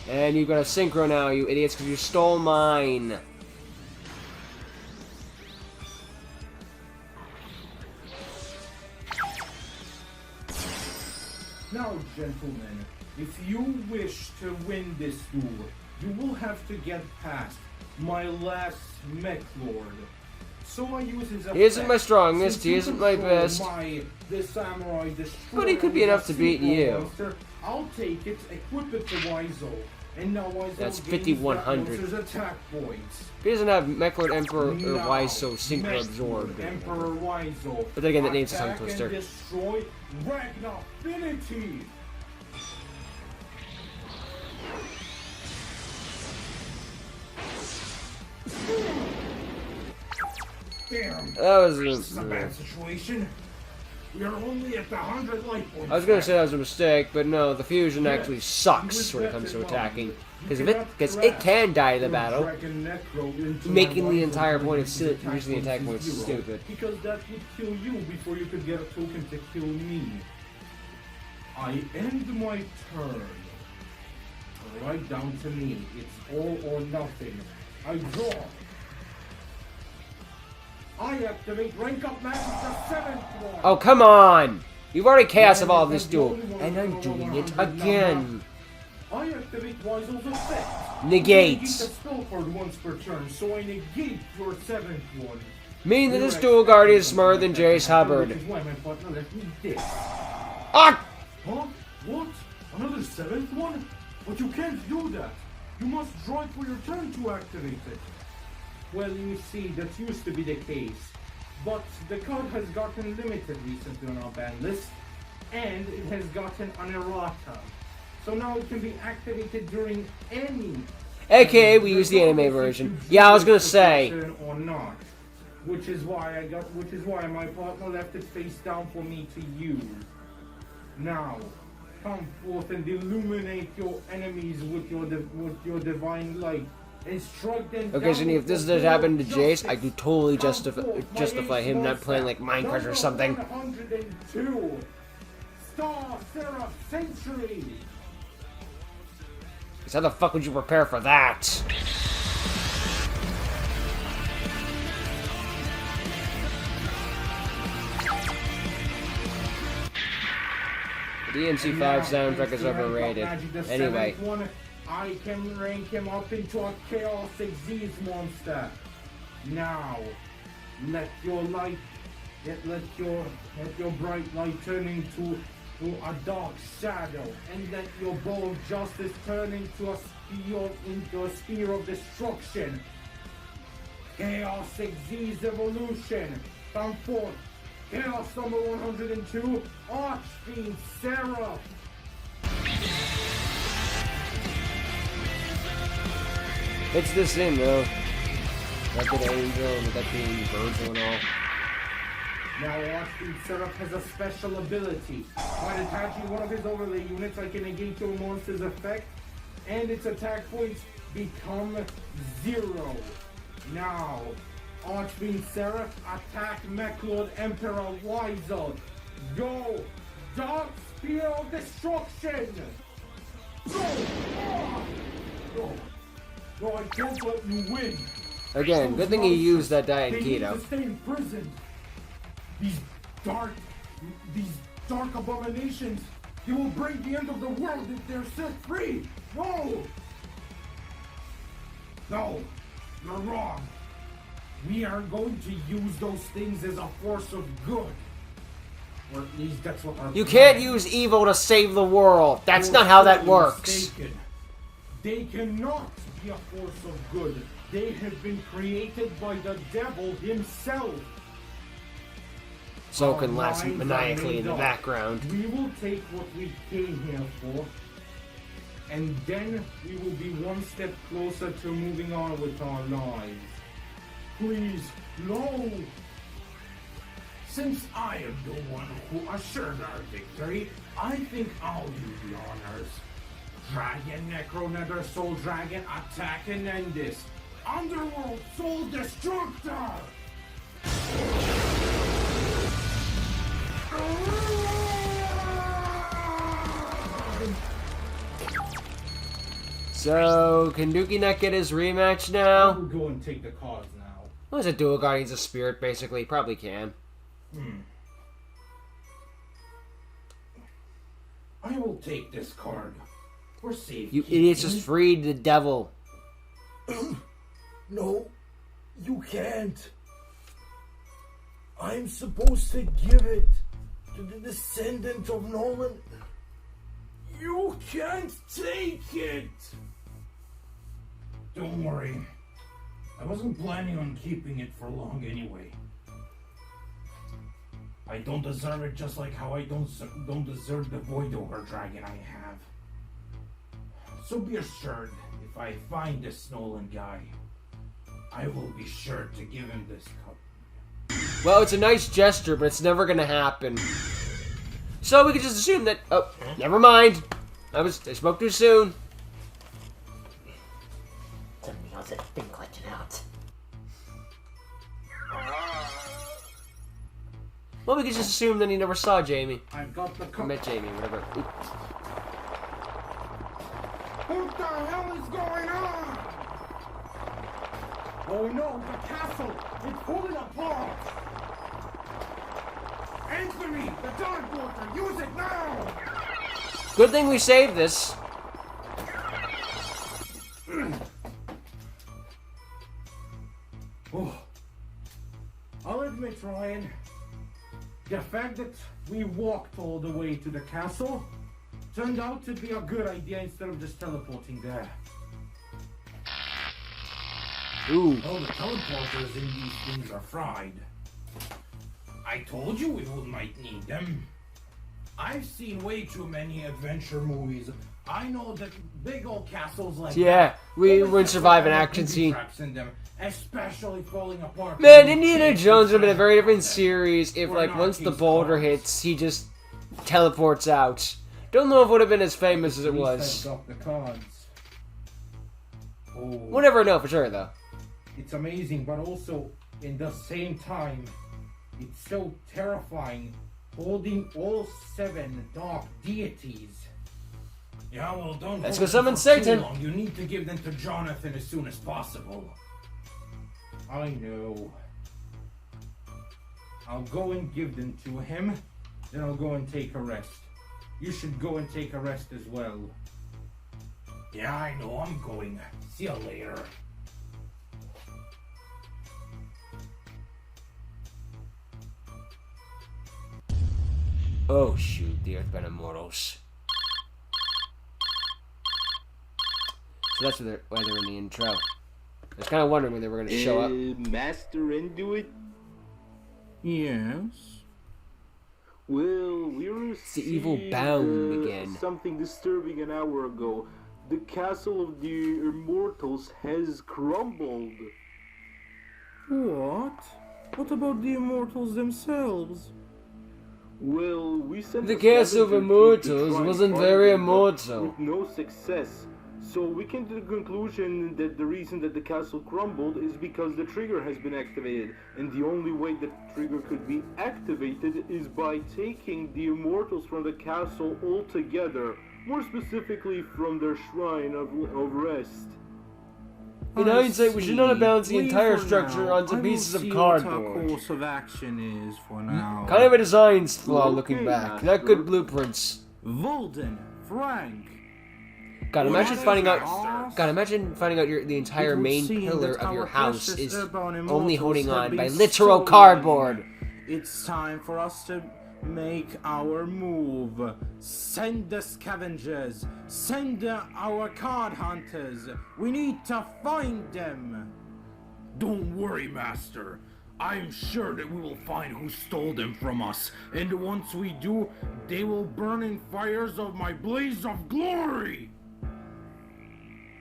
And you've got a synchro now, you idiots, because you stole mine. Now, gentlemen, if you wish to win this duel, you will have to get past my last Mechlord. So I use his effect. He isn't my strongest, Since he you isn't my control best. The samurai destroyer But he could be with enough a to beat synchro you. monster, I'll take it, equip it to Wizel, and now Wizel That's gains 5,100. that monster's attack points. He doesn't have Mechlord Emperor or Now, Wiseau Synchro Mechlord Absorbed. Emperor Wizel. But then again, that name's a tongue Attack twister. and destroy Ragnarfinity. Damn. That was This is a bad situation. We are only at the 100 life points. I was gonna say that was a mistake, but no, the fusion actually sucks when it comes to attacking. Because it can die in the battle, making the entire point of using the attack point stupid. Because that would kill you before you could get a token to kill me. I end my turn. Right down to me. It's all or nothing. I draw. I activate rank up magic to 7th one. Oh, come on! You've already chaos evolved this duel, and I'm doing it again. I activate Wisel's effect. Negates. Negate the spell card once per turn, so I negate your 7th one. Meaning that this dual guard is smarter than Jace Hubbard. Which is why my partner left me dead. Ah! Huh? What? Another 7th one? But you can't do that. You must draw it for your turn to activate it. Well, you see, that used to be the case. But the card has gotten limited recently on our ban list, and it has gotten an errata. So now it can be activated during any. AKA, we use the anime version. Yeah, I was gonna say. Or not. Which is why my partner left it face down for me to use. Now, come forth and illuminate your enemies with your divine light. And strike them Okay, so down if this with does happen to justice. Jace, I could totally Come forth, justify him not playing like Minecraft or something. 102. Star Seraph Century. Because how the fuck would you prepare for that? The DMC5 soundtrack is overrated. Anyway. I can rank him up into a Chaos Disease monster. Now, let your bright light turn into a dark shadow, and let your bow of justice turn into a spear of destruction. Chaos Disease Evolution, come forth. Chaos number 102, Archfiend Seraph. It's this thing, though. That good angel and that being Virgil and all. Now Archfiend Seraph has a special ability. When attaching one of his overlay units, I can negate your monster's effect, and its attack points become 0. Now, Archfiend Seraph, attack Mechlord Emperor Wizel. Go! Dark Spear of Destruction! Go! Go! No, I can't let you win. Again, good thing you used that die in They need to Keto. stay in prison. These dark abominations, they will bring the end of the world if they're set free. No! No, you're wrong. We are going to use those things as a force of good. Or at least that's what our You can't use evil to save the world. That's not how that works. Mistaken. They cannot be a force of good. They have been created by the devil himself. Zoken laughs maniacally in the background. We will take what we came here for, and then we will be one step closer to moving on with our lives. Please, no. Since I am the one who assured our victory, I think I'll do the honors. Dragon, Necro, Nether, Soul Dragon, attack and end this. Underworld Soul Destructor! So, can Dookie not get his rematch I now? will go and take the cards now. What is a dual Guardians of Spirit, basically? Probably can. I will take this card. For safety. You idiots just freed the devil. No, you can't. I'm supposed to give it to the descendant of Nolan. You can't take it. Don't worry. I wasn't planning on keeping it for long anyway. I don't deserve it, just like how I don't deserve the Void Ogre Dragon I have. So be assured, if I find this Nolan guy, I will be sure to give him this cup. Well, it's a nice gesture, but it's never gonna happen. So we can just assume that... Oh, never mind. I spoke too soon. Something else that's been glitching out. Well, we can just assume that he never saw Jamie. I've got the Or cup. met Jamie, whatever. Oops. What the hell is going on? Oh no, the castle! It's falling apart! Anthony, the Dark Water, use it now! Good thing we saved this. Oh. I'll admit, Ryan, the fact that we walked all the way to the castle turned out to be a good idea instead of just teleporting there. Ooh. Oh, the teleporters in these things are fried. I told you we might need them. I've seen way too many adventure movies. I know that big old castles like Yeah, that we always wouldn't have survive an some action booby scene. traps in them, especially falling apart. Man, when you Indiana take Jones the would have been a very treasure different from them. series if, Or like, once the Narc's boulder cars. hits, he just teleports out. Don't know if it would have been as famous as it At least was. I've got the cards. Oh, We'll never know for sure, though. it's amazing, but also in the same time, it's so terrifying holding all 7 dark deities. Yeah, well, don't Let's hold go summon them for too Satan. long. You need to give them to Jonathan as soon as possible. I know. I'll go and give them to him, then I'll go and take a rest. You should go and take a rest as well. Yeah, I know. I'm going. See you later. Oh, shoot, the Earthbound Immortals. So that's why they're in the intro. I was kind of wondering when they were going to show up. Master Enduit? Yes. Well, we received the evil bound again. something disturbing an hour ago. The castle of the immortals has crumbled. What? What about the immortals themselves? Well, we sent The a castle of scavenger team to immortals try and wasn't find very them, but immortal. with no success. So we came to the conclusion that the reason that the castle crumbled is because the trigger has been activated, and the only way the trigger could be activated is by taking the immortals from the castle altogether, more specifically from their shrine of rest. In hindsight, we should not have balanced the entire structure onto pieces of cardboard. What our course of action is for now. Kind of a design flaw looking Okay, back. Master. Not good blueprints. Volden, Frank. God, imagine What finding is out. that? God, imagine finding out the entire It would main seem pillar that of your our house precious is urban only immortals holding have on been by literal stolen. cardboard. It's time for us to make our move. Send the scavengers. Send our card hunters. We need to find them. Don't worry, Master. I'm sure that we will find who stole them from us. And once we do, they will burn in fires of my blaze of glory.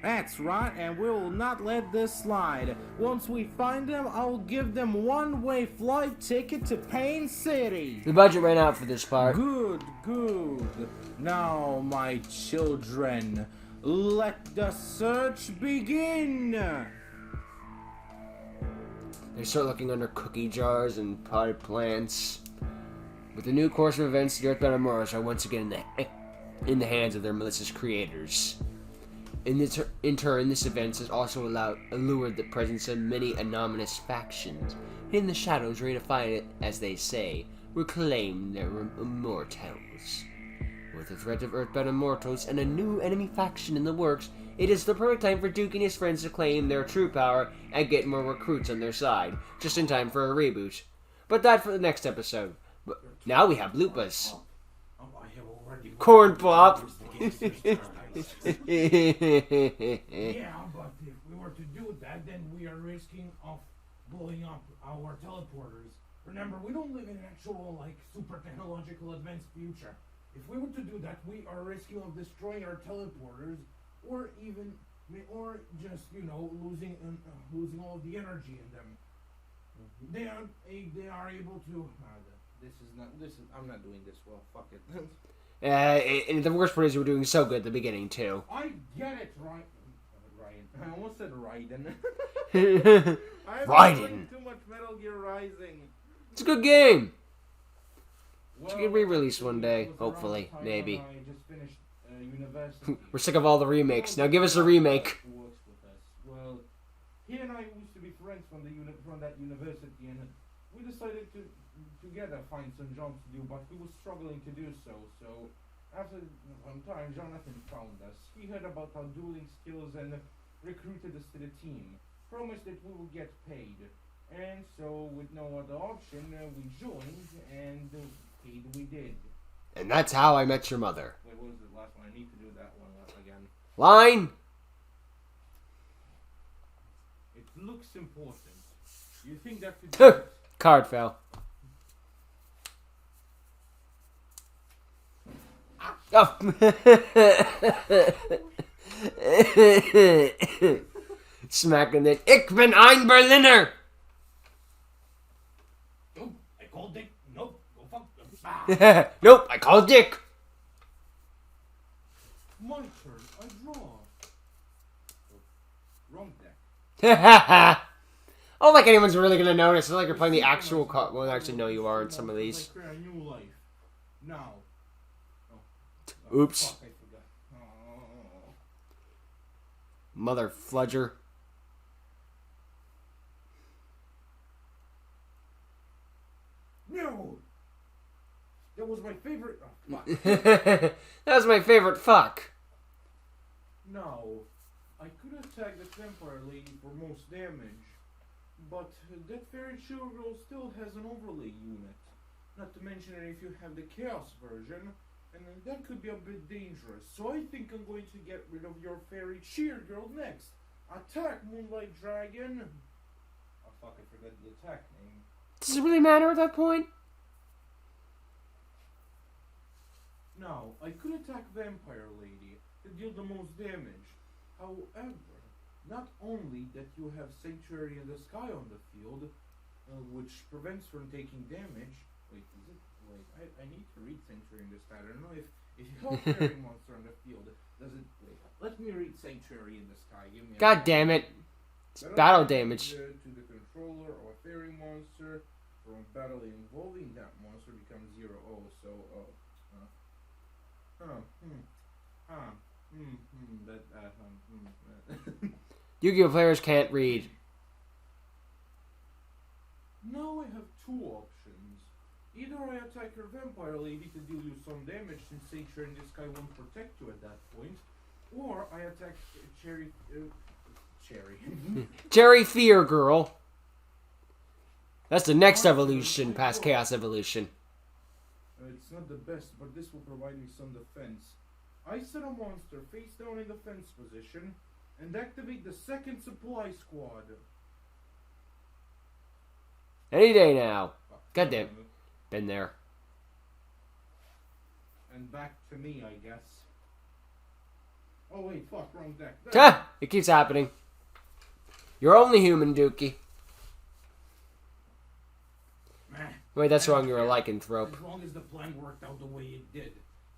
That's right, and we will not let this slide. Once we find them, I'll give them one-way flight ticket to Pain City. The budget ran out for this part. Good, good. Now, my children, let the search begin. They start looking under cookie jars and potted plants. With the new course of events, the Earthbound Immortals are once again in the hands of their malicious creators. In turn, this event has also allured the presence of many anonymous factions in the shadows, ready to find it, as they say, reclaim their immortals. With the threat of Earthbound Immortals and a new enemy faction in the works, it is the perfect time for Duke and his friends to claim their true power and get more recruits on their side, just in time for a reboot. But that for the next episode. But now we have Lupas. Corn Pop. Yeah, but if we were to do that, then we are risking of blowing up our teleporters. Remember, we don't live in an actual, super technological advanced future. If we were to do that, we are risking of destroying our teleporters, or just, losing all of the energy in them. They are able to. I'm not doing this well. Fuck it. And the worst part is we're doing so good at the beginning, too. I get it, right? Ryan. I almost said Raiden. Raiden. Too much Metal Gear Rising. It's a good game. Well, Should get re-released one day, hopefully, around the time maybe. when I just finished university. We're sick of all the remakes. Now give us a remake. Who works with us? Well, he and I used to be friends from that university, and we decided to together find some jobs to do, but we were struggling to do so. So after some time, Jonathan found us. He heard about our dueling skills and recruited us to the team. Promised that we would get paid. And so, with no other option, we joined, and paid we did. And that's how I met your mother. Wait, what was the last one? I need to do that one again. Line. It looks important. You think that could be... Card fell. Oh. Smacking it. Ich bin ein Berliner. Nope, I called Dick. Nope, go fuck them. Ah. Nope, I called Dick. My turn, I draw. Oh, wrong deck. I don't think anyone's really gonna notice. It's not like you're playing the actual card. Well, actually, no, you are in some of these. Like a new life. Now. Oops. Fuck, I forgot. Oh. Mother fludger. No! That was my favorite. Oh, fuck. That was my favorite fuck. No. I could attack the Vampire Lady for most damage. But that Fairy Shield Girl still has an overlay unit. Not to mention that if you have the Chaos version, and then that could be a bit dangerous. So I think I'm going to get rid of your Fairy Cheer Girl next. Attack, Moonlight Dragon! Oh fuck, I forgot the attack name. Does it really matter at that point? Now, I could attack Vampire Lady to deal the most damage. However, not only that you have Sanctuary in the Sky on the field, which prevents from taking damage. Wait, is it? Wait, I need to read Sanctuary in the Sky. I don't know if you have a fairy monster on the field, does it? Wait, let me read Sanctuary in the Sky. Give me. God damn it! It's battle damage. To the controller or a fairy monster from battle involving that monster becomes 0. Oh, so Yu-Gi-Oh players can't read. Now I have two options. Either I attack your vampire lady to deal you some damage since Sature in the Sky won't protect you at that point, or I attack Cherry. Cherry Fear Girl. That's the next evolution past Chaos Evolution. It's not the best, but this will provide me some defense. I set a monster face down in defense position and activate the second supply squad. Any day now. Goddamn. Been there. And back to me, I guess. Oh wait, fuck, wrong deck. Ha! It keeps happening. You're only human, Dookie. Wait, that's wrong. You're a lycanthrope. As long as the plan worked out the way it did.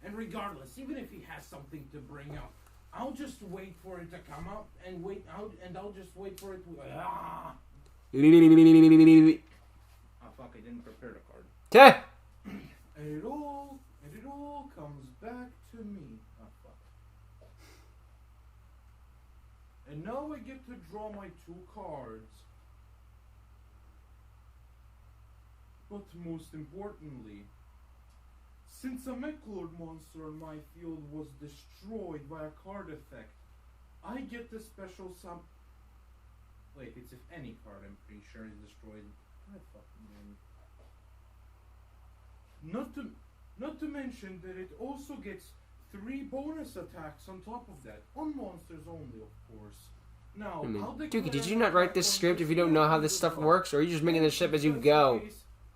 And regardless, even if he has something to bring up, I'll just wait for it to come up and wait out, and I'll just wait for it to. Oh fuck, I didn't prepare the card. Ha! And it all comes back to me. Oh fuck. And now I get to draw my two cards. But most importantly, since a Mechlord monster in my field was destroyed by a card effect, I get the special Wait, it's if any card I'm pretty sure is destroyed. I fucking mean. Not to mention that it also gets 3 bonus attacks on top of that. On monsters only, of course. Now, Dookie, did you not write this script if you don't know how this stuff works, or are you just making this shit as you go?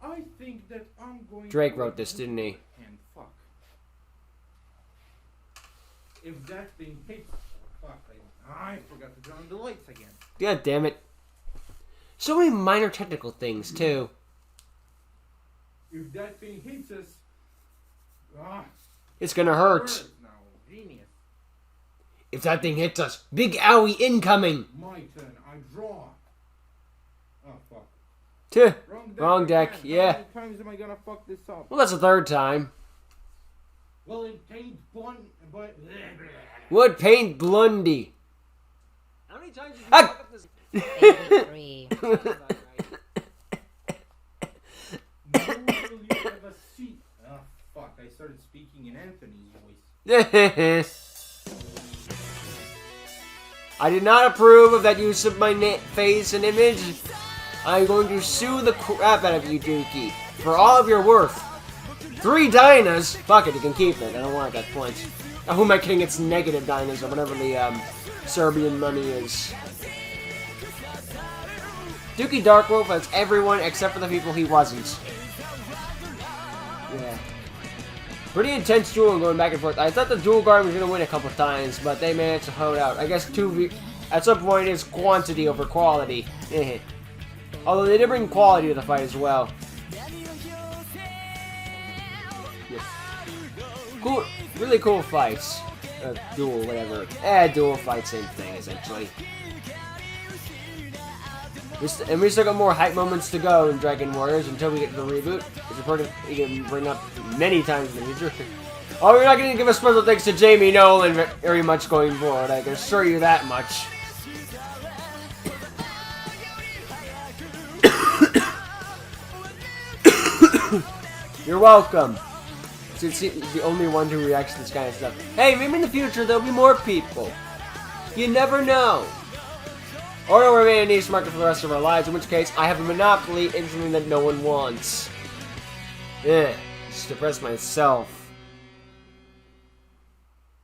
I think that I'm going Drake to wrote this, didn't he? And fuck. If that thing hits, fuck, I forgot to turn on the lights again. God damn it. So many minor technical things, too. If that thing hits us, It's gonna hurt. Now, genius. If that thing hits us, big owie incoming. My turn. I draw. Oh fuck. Tuh. Wrong deck. Again. Yeah. How many times am I gonna fuck this up? Well, that's the third time. Well, it paid one, but. Would paint Blundy. How many times did you Ah! fuck up this? 83. Now will you have a seat? Ah, fuck! I started speaking in Anthony's voice. I did not approve of that use of my face and image. I'm going to sue the crap out of you, Dookie, for all of your worth. 3 dynas? Fuck it, you can keep it. I don't want it at that point. Oh, who am I kidding? It's negative dynas or whatever the Serbian money is. Dookie Darkwolf has everyone except for the people he wasn't. Yeah. Pretty intense duel going back and forth. I thought the dual guard was going to win a couple times, but they managed to hold out. I guess at some point it's quantity over quality. Although they did bring quality to the fight as well. Yeah. Cool, really cool fights. Duel, whatever. Duel fight, same thing essentially. And we still got more hype moments to go in Dragon Warriors until we get to the reboot. It's important you can bring up many times in the future. Oh, you're not going to give a special thanks to Jamie Nolan very much going forward. I can assure you that much. You're welcome. Since he's the only one who reacts to this kind of stuff. Hey, maybe in the future there'll be more people. You never know. Or we'll remain a niche market for the rest of our lives, in which case I have a monopoly in something that no one wants. Just depress myself.